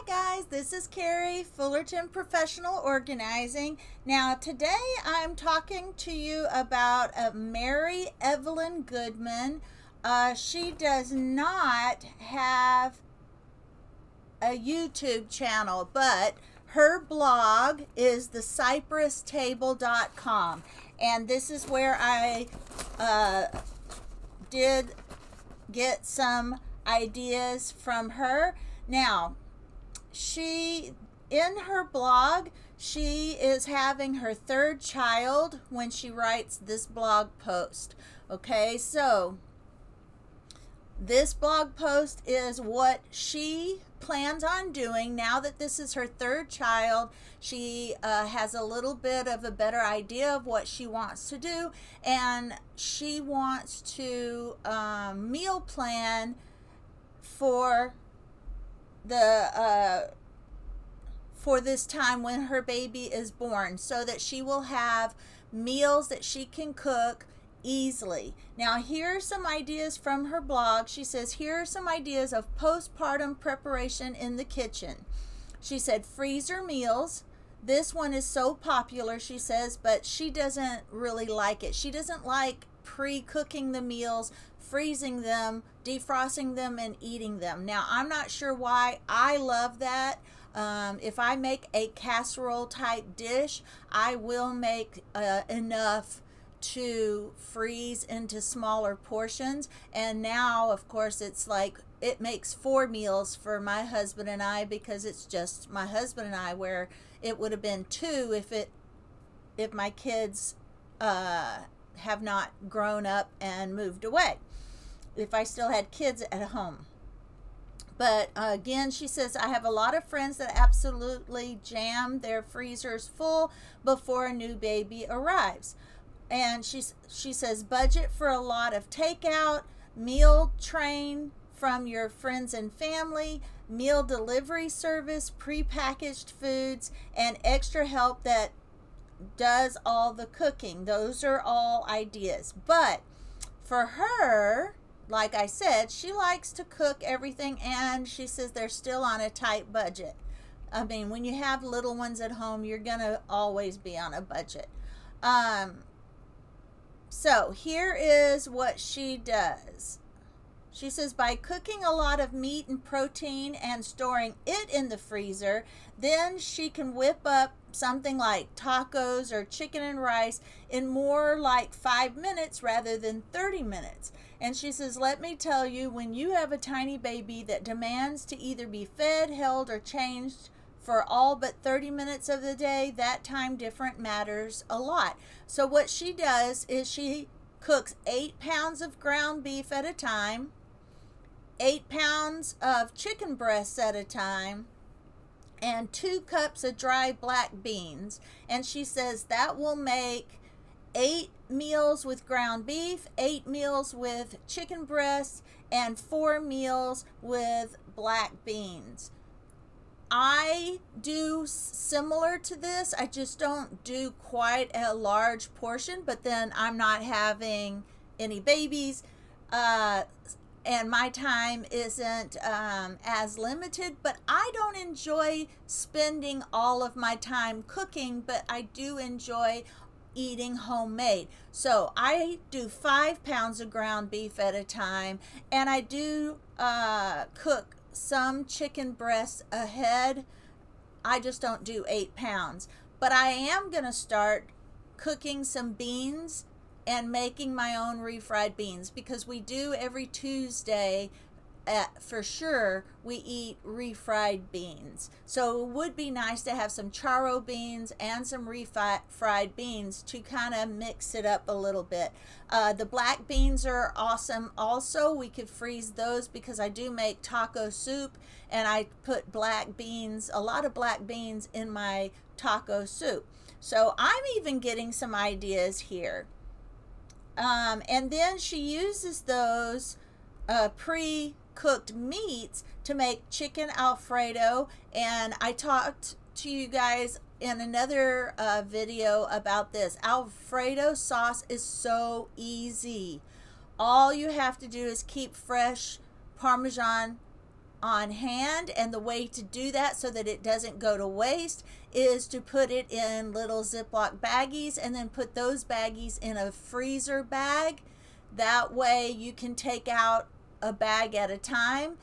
guys, this is Carrie, Fullerton Professional Organizing. Now today I'm talking to you about Mary Evelyn Goodman. She does not have a YouTube channel, but her blog is the cypresstable.com, and this is where I did get some ideas from her. Now, in her blog, she is having her third child when she writes this blog post. Okay, so this blog post is what she plans on doing now that this is her third child. She has a little bit of a better idea of what she wants to do, and she wants to meal plan for this time when her baby is born, so that she will have meals that she can cook easily. Now, here are some ideas from her blog. She says, here are some ideas of postpartum preparation in the kitchen. She said freezer meals. This one is so popular, she says, but she doesn't really like it. She doesn't like pre-cooking the meals, freezing them, defrosting them, and eating them. Now, I'm not sure why. I love that. If I make a casserole type dish, I will make enough to freeze into smaller portions. And now, of course, it's like it makes 4 meals for my husband and I, because it's just my husband and I, where it would have been 2 if my kids have not grown up and moved away, if I still had kids at home. But again, she says, I have a lot of friends that absolutely jam their freezers full before a new baby arrives. And she says, budget for a lot of takeout, meal train from your friends and family, meal delivery service, prepackaged foods, and extra help that does all the cooking. Those are all ideas. But for her, like I said, she likes to cook everything, and she says they're still on a tight budget. I mean, when you have little ones at home, you're gonna always be on a budget. So here is what she does. She says, by cooking a lot of meat and protein and storing it in the freezer, then she can whip up something like tacos or chicken and rice in more like 5 minutes rather than 30 minutes. And she says, let me tell you, when you have a tiny baby that demands to either be fed, held, or changed for all but 30 minutes of the day, that time difference matters a lot. So what she does is she cooks 8 pounds of ground beef at a time, 8 pounds of chicken breasts at a time, and 2 cups of dry black beans. And she says that will make 8 meals with ground beef, 8 meals with chicken breasts, and 4 meals with black beans. I do similar to this. I just don't do quite a large portion, but then I'm not having any babies, and my time isn't as limited. But I don't enjoy spending all of my time cooking, but I do enjoy eating homemade. So I do 5 pounds of ground beef at a time, and I do cook some chicken breasts ahead. I just don't do 8 pounds. But I am gonna start cooking some beans and making my own refried beans, because we do every Tuesday for sure we eat refried beans. So it would be nice to have some charro beans and some refried beans to kind of mix it up a little bit. The black beans are awesome also. We could freeze those, because I do make taco soup, and I put black beans, a lot of black beans, in my taco soup. So I'm even getting some ideas here. And then she uses those pre-cooked meats to make chicken Alfredo. And I talked to you guys in another video about this. Alfredo sauce is so easy. All you have to do is keep fresh Parmesan on hand, and the way to do that so that it doesn't go to waste is to put it in little Ziploc baggies and then put those baggies in a freezer bag. That way you can take out a bag at a time.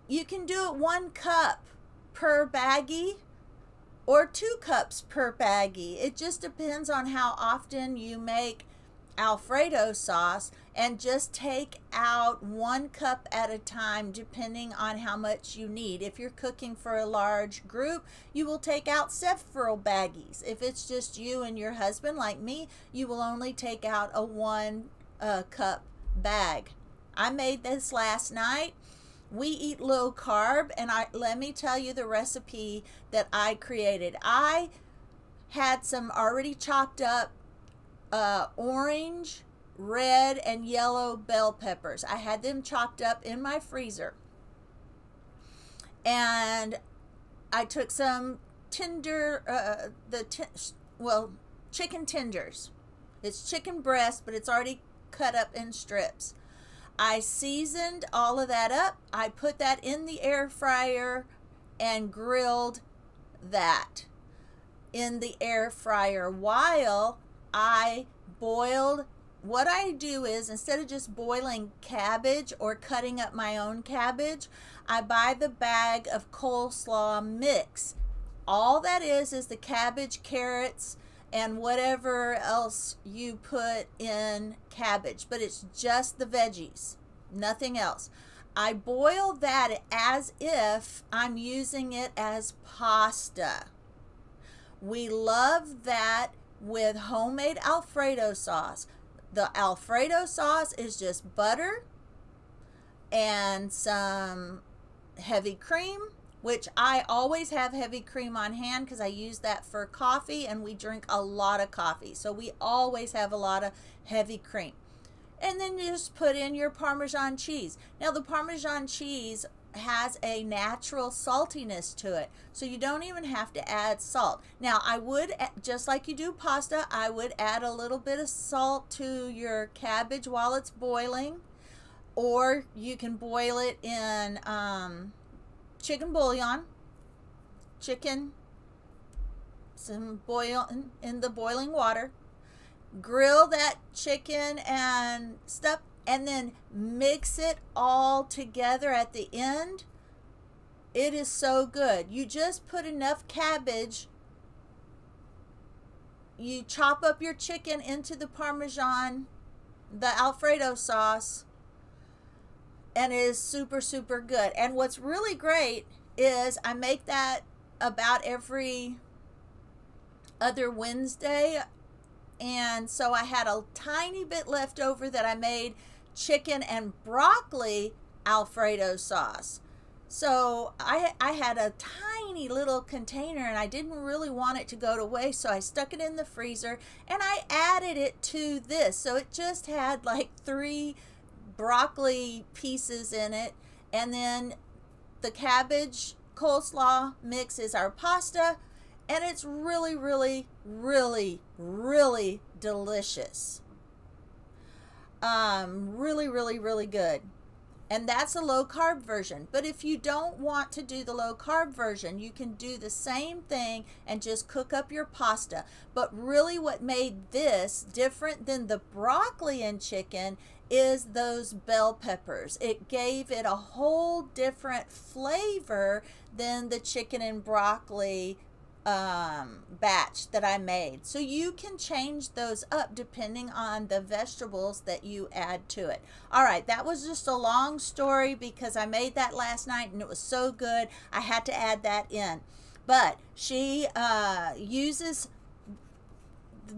You can do it 1 cup per baggie or 2 cups per baggie. It just depends on how often you make Alfredo sauce, and just take out 1 cup at a time depending on how much you need. If you're cooking for a large group, you will take out several baggies. If it's just you and your husband like me, you will only take out a 1 cup bag. I made this last night. We eat low carb, and let me tell you the recipe that I created. I had some already chopped up orange, red, and yellow bell peppers. I had them chopped up in my freezer. And I took some tender, chicken tenders. It's chicken breast, but it's already cut up in strips. I seasoned all of that up. I put that in the air fryer and grilled that in the air fryer while I boiled. What I do is, instead of just boiling cabbage or cutting up my own cabbage, I buy the bag of coleslaw mix. All that is the cabbage, carrots, and whatever else you put in cabbage, but it's just the veggies, nothing else. I boil that as if I'm using it as pasta. We love that with homemade Alfredo sauce. The Alfredo sauce is just butter and some heavy cream, which I always have heavy cream on hand because I use that for coffee, and we drink a lot of coffee. So we always have a lot of heavy cream. And then you just put in your Parmesan cheese. Now the Parmesan cheese has a natural saltiness to it, so you don't even have to add salt. Now I would, just like you do pasta, I would add a little bit of salt to your cabbage while it's boiling, or you can boil it in chicken bouillon, some boil in the boiling water, grill that chicken and stuff, and then mix it all together at the end. It is so good. You just put enough cabbage, you chop up your chicken into the Parmesan, the Alfredo sauce, and it is super, super good. And what's really great is I make that about every other Wednesday, and so I had a tiny bit left over that I made chicken and broccoli Alfredo sauce. So I had a tiny little container, and I didn't really want it to go to waste, so I stuck it in the freezer and I added it to this. So it just had like 3 broccoli pieces in it, and then the cabbage coleslaw mix is our pasta, and it's really, really, really, really delicious. Really, really, really good. And that's a low carb version. But if you don't want to do the low carb version, you can do the same thing and just cook up your pasta. But really what made this different than the broccoli and chicken is those bell peppers. It gave it a whole different flavor than the chicken and broccoli batch that I made. So you can change those up depending on the vegetables that you add to it. All right, that was just a long story because I made that last night and it was so good I had to add that in. But she uses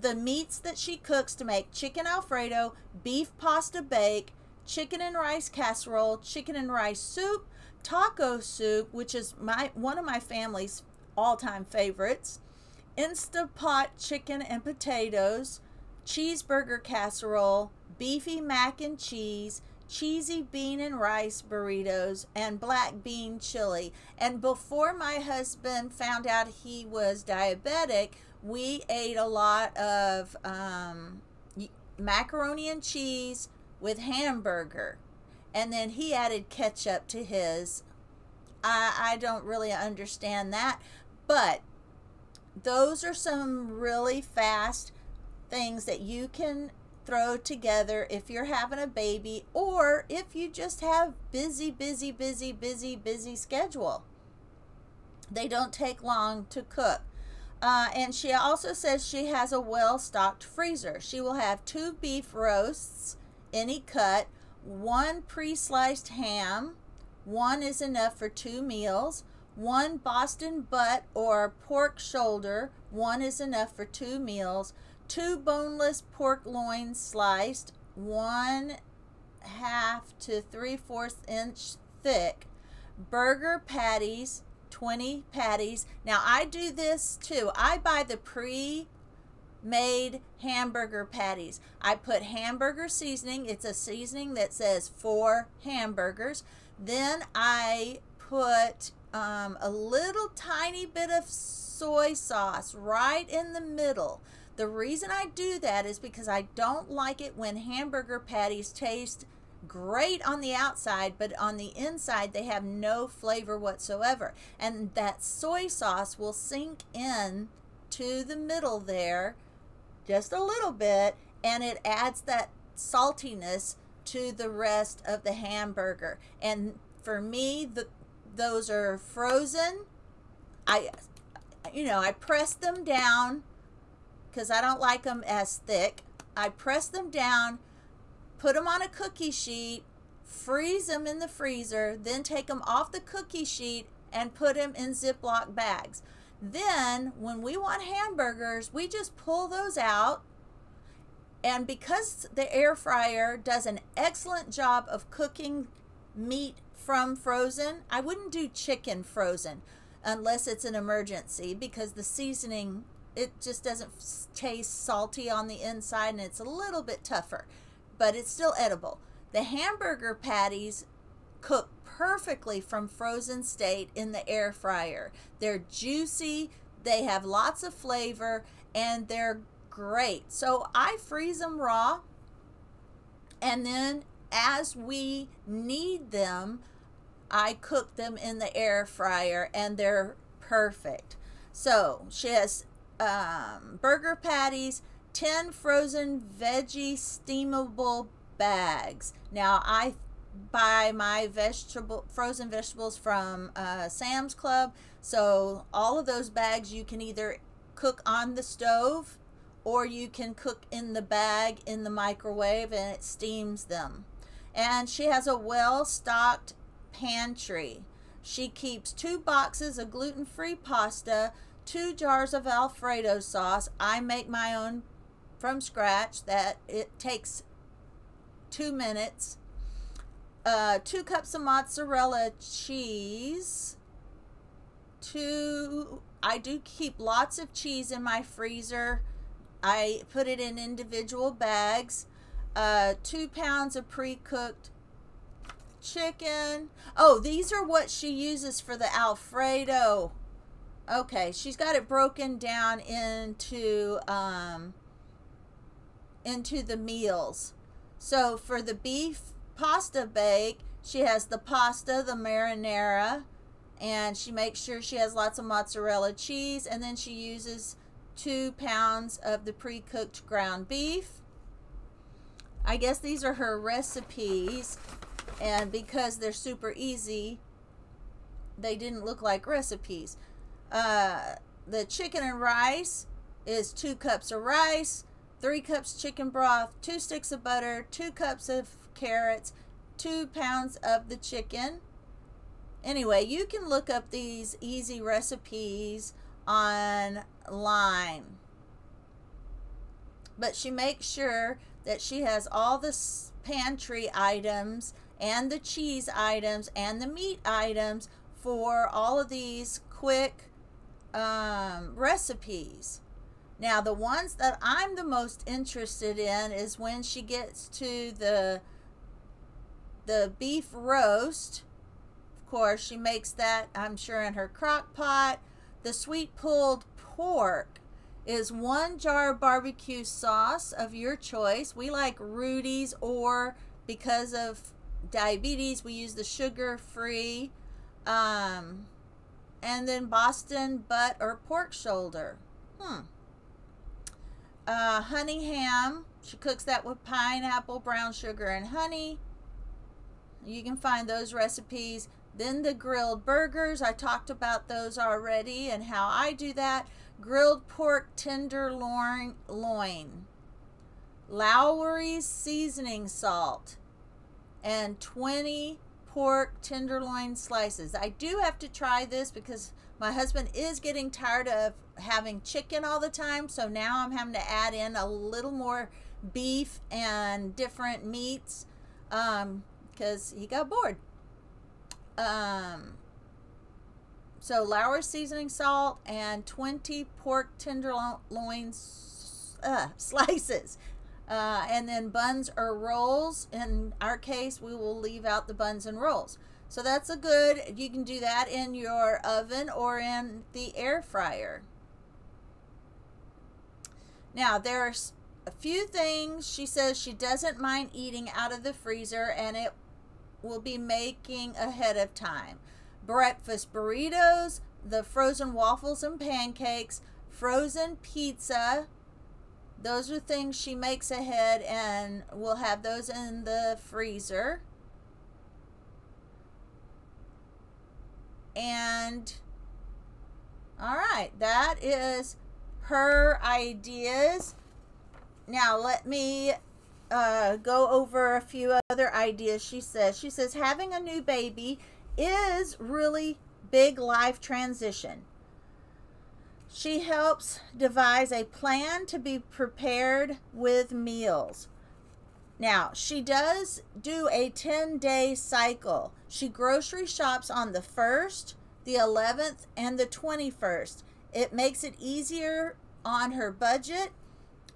the meats that she cooks to make chicken Alfredo, beef pasta bake, chicken and rice casserole, chicken and rice soup, taco soup, which is one of my family's all-time favorites, Instapot chicken and potatoes, cheeseburger casserole, beefy mac and cheese, cheesy bean and rice burritos, and black bean chili. And before my husband found out he was diabetic, we ate a lot of macaroni and cheese with hamburger, and then he added ketchup to his I don't really understand that. But those are some really fast things that you can throw together if you're having a baby, or if you just have busy schedule. They don't take long to cook. And she also says she has a well-stocked freezer. She will have 2 beef roasts, any cut, 1 pre-sliced ham, 1 is enough for 2 meals, 1 Boston butt or pork shoulder, 1 is enough for 2 meals, 2 boneless pork loins sliced, 1/2 to 3/4 inch thick, burger patties, 20 patties. Now I do this too. I buy the pre-made hamburger patties. I put hamburger seasoning. It's a seasoning that says for hamburgers. Then I put a little tiny bit of soy sauce right in the middle. The reason I do that is because I don't like it when hamburger patties taste great on the outside, but on the inside they have no flavor whatsoever. And that soy sauce will sink in to the middle there just a little bit, and it adds that saltiness to the rest of the hamburger. And for me, those are frozen. I press them down because I don't like them as thick. I press them down, put them on a cookie sheet, freeze them in the freezer, then take them off the cookie sheet and put them in Ziploc bags. Then when we want hamburgers, we just pull those out. And because the air fryer does an excellent job of cooking meat from frozen, I wouldn't do chicken frozen unless it's an emergency, because the seasoning, it just doesn't taste salty on the inside and it's a little bit tougher, but it's still edible. The hamburger patties cook perfectly from frozen state in the air fryer. They're juicy, they have lots of flavor, and they're great. So I freeze them raw, and then as we need them, I cook them in the air fryer, and they're perfect. So she has burger patties, 10 frozen veggie steamable bags. Now I buy my frozen vegetables from Sam's Club, so all of those bags you can either cook on the stove or you can cook in the bag in the microwave and it steams them. And she has a well-stocked pantry. She keeps 2 boxes of gluten-free pasta, 2 jars of Alfredo sauce. I make my own from scratch. That it takes 2 minutes. 2 cups of mozzarella cheese. I do keep lots of cheese in my freezer. I put it in individual bags. 2 pounds of pre-cooked chicken. Oh, these are what she uses for the Alfredo. Okay, she's got it broken down into the meals. So for the beef pasta bake, she has the pasta, the marinara, and she makes sure she has lots of mozzarella cheese, and then she uses 2 pounds of the pre-cooked ground beef. I guess these are her recipes, and because they're super easy, they didn't look like recipes. The chicken and rice is 2 cups of rice, 3 cups chicken broth, 2 sticks of butter, 2 cups of carrots, 2 pounds of the chicken. Anyway, you can look up these easy recipes online. But she makes sure that she has all the pantry items and the cheese items and the meat items for all of these quick recipes. Now, the ones that I'm the most interested in is when she gets to the beef roast. Of course, she makes that, I'm sure, in her crock pot. The sweet pulled pork is 1 jar barbecue sauce of your choice. We like Rudy's, or because of diabetes, we use the sugar-free And then Boston butt or pork shoulder. Honey ham. She cooks that with pineapple, brown sugar, and honey. You can find those recipes. Then the grilled burgers. I talked about those already and how I do that. Grilled pork tenderloin. Lowry's seasoning salt. And 20 pork tenderloin slices. I do have to try this because my husband is getting tired of having chicken all the time, so now I'm having to add in a little more beef and different meats because he got bored. So Lowry seasoning salt and 20 pork tenderloin slices. And then buns or rolls. In our case, we will leave out the buns and rolls. So that's a good, you can do that in your oven or in the air fryer. Now, there's a few things she says she doesn't mind eating out of the freezer, and it will be making ahead of time. Breakfast burritos, the frozen waffles and pancakes, frozen pizza. Those are things she makes ahead, and we'll have those in the freezer. And all right, that is her ideas. Now let me go over a few other ideas. She says having a new baby is really big life transition. She helps devise a plan to be prepared with meals. Now, she does do a 10-day cycle. She grocery shops on the 1st, the 11th, and the 21st. It makes it easier on her budget,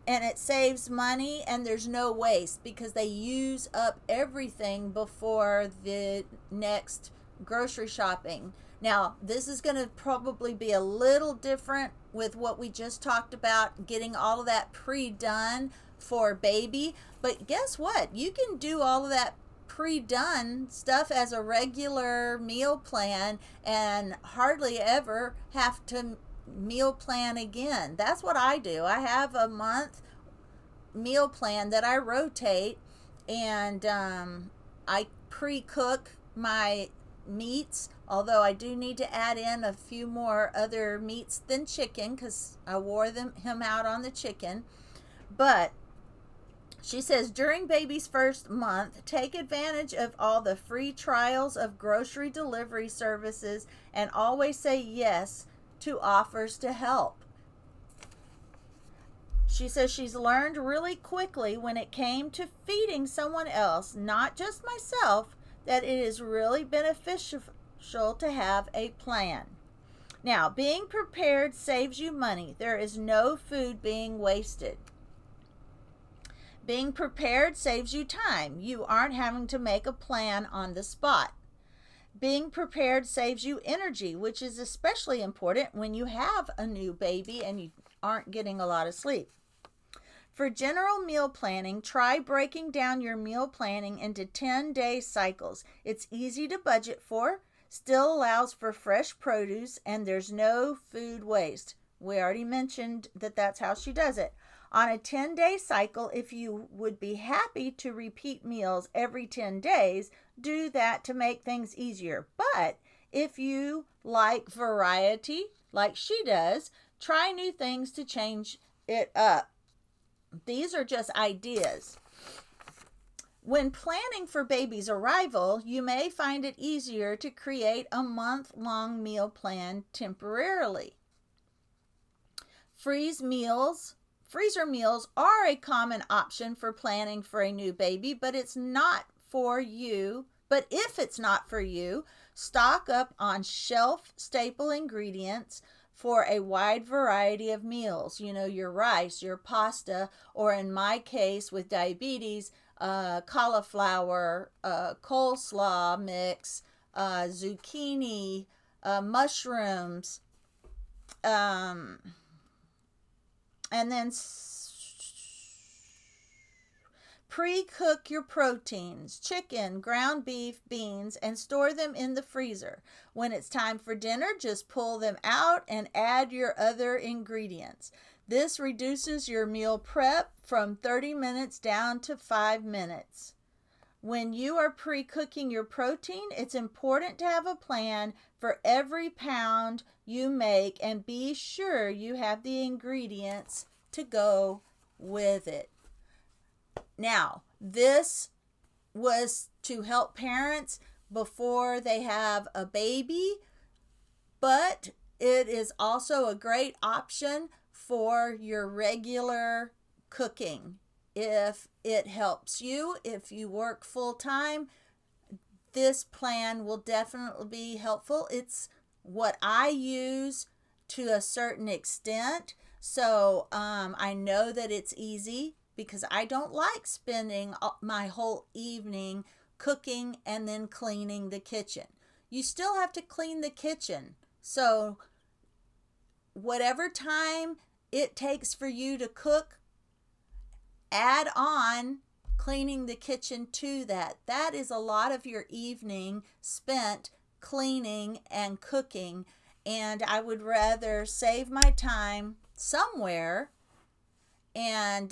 and it saves money, and there's no waste because they use up everything before the next grocery shopping. Now, this is going to probably be a little different with what we just talked about, getting all of that pre-done for baby. But guess what? You can do all of that pre-done stuff as a regular meal plan and hardly ever have to meal plan again. That's what I do. I have a month meal plan that I rotate, and I pre-cook my meats, although I do need to add in a few more other meats than chicken because I wore him out on the chicken. But she says during baby's first month, take advantage of all the free trials of grocery delivery services and always say yes to offers to help. She says she's learned really quickly when it came to feeding someone else, not just myself, that it is really beneficial to have a plan. Now, being prepared saves you money. There is no food being wasted. Being prepared saves you time. You aren't having to make a plan on the spot. Being prepared saves you energy, which is especially important when you have a new baby and you aren't getting a lot of sleep. For general meal planning, try breaking down your meal planning into 10-day cycles. It's easy to budget for, still allows for fresh produce, and there's no food waste. We already mentioned that that's how she does it. On a 10-day cycle, if you would be happy to repeat meals every 10 days, do that to make things easier. But if you like variety, like she does, try new things to change it up. These are just ideas. When planning for baby's arrival, you may find it easier to create a month-long meal plan temporarily. Freezer meals are a common option for planning for a new baby, but it's not for you. But if it's not for you, stock up on shelf staple ingredients for a wide variety of meals. You know, your rice, your pasta, or in my case with diabetes, cauliflower, coleslaw mix, zucchini, mushrooms, and then Pre-cook your proteins, chicken, ground beef, beans, and store them in the freezer. When it's time for dinner, just pull them out and add your other ingredients. This reduces your meal prep from 30 minutes down to 5 minutes. When you are pre-cooking your protein, it's important to have a plan for every pound you make and be sure you have the ingredients to go with it. Now, this was to help parents before they have a baby, but it is also a great option for your regular cooking. If it helps you, if you work full time, this plan will definitely be helpful. It's what I use to a certain extent, so I know that it's easy, because I don't like spending my whole evening cooking and then cleaning the kitchen. You still have to clean the kitchen. So whatever time it takes for you to cook, add on cleaning the kitchen to that. That is a lot of your evening spent cleaning and cooking. And I would rather save my time somewhere and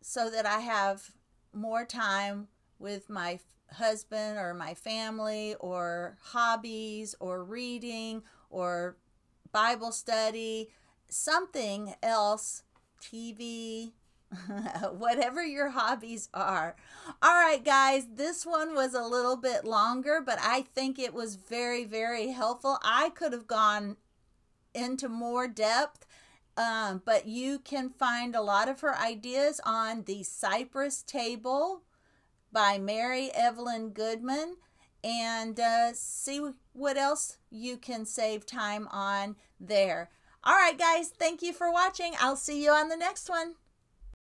so that I have more time with my husband or my family or hobbies or reading or Bible study, something else, TV, whatever your hobbies are. All right, guys, this one was a little bit longer, but I think it was very, very helpful. I could have gone into more depth, but you can find a lot of her ideas on the Cypress Table by Mary Evelyn Goodman, and see what else you can save time on there. All right, guys, thank you for watching. I'll see you on the next one.